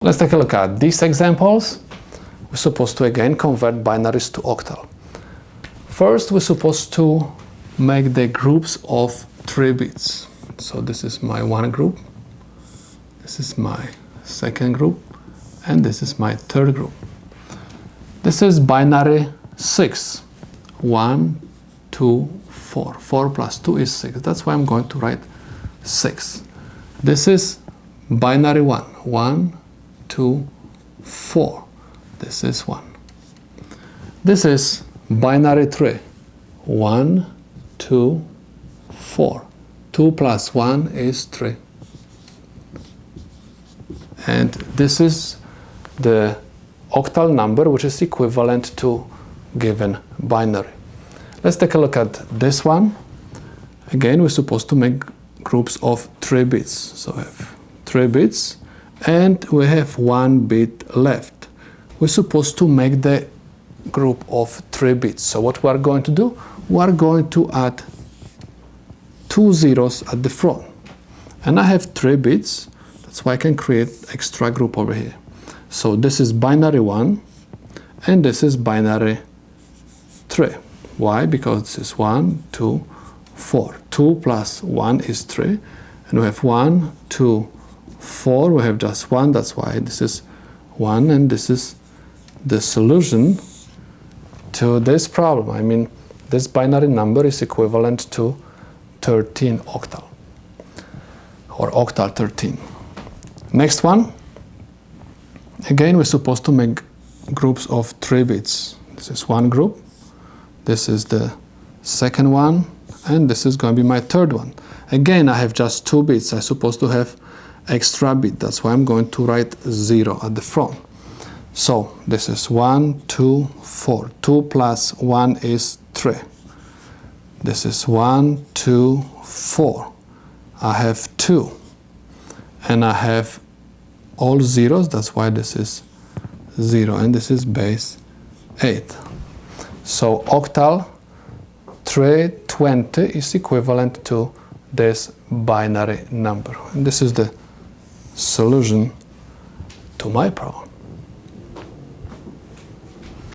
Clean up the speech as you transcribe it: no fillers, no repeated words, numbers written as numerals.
Let's take a look at these examples. We're supposed to again convert binaries to octal. First, we're supposed to make the groups of 3 bits. So this is my one group, this is my second group, and this is my third group. This is binary 6. 1, 2, 4. 4 plus 2 is 6. That's why I'm going to write 6. This is binary 1. 1, 2, 4. This is 1. This is binary 3. 1, 2, 4. 2 plus 1 is 3. And this is the octal number, which is equivalent to given binary. Let's take a look at this one. Again, we're supposed to make groups of 3 bits. So we have 3 bits, and we have 1 bit left. We're supposed to make the group of 3 bits. So what we are going to do, we are going to add 2 zeros at the front. And I have 3 bits, that's why I can create extra group over here. So this is binary 1, and this is binary 3. Why? Because this is 1, 2, 4. 2 plus 1 is 3. And we have 1, 2, 4. We have just 1. That's why this is 1. And this is the solution to this problem. I mean, this binary number is equivalent to 13 octal, or octal 13. Next one. Again, we're supposed to make groups of 3 bits. This is one group. This is the second one, and this is going to be my third one. Again, I have just 2 bits. I'm supposed to have extra bit. That's why I'm going to write 0 at the front. So this is 1, 2, 4. 2 plus 1 is 3. This is 1, 2, 4. I have 2. And I have all zeros. That's why this is 0. And this is base 8. So octal 320 is equivalent to this binary number. And this is the solution to my problem.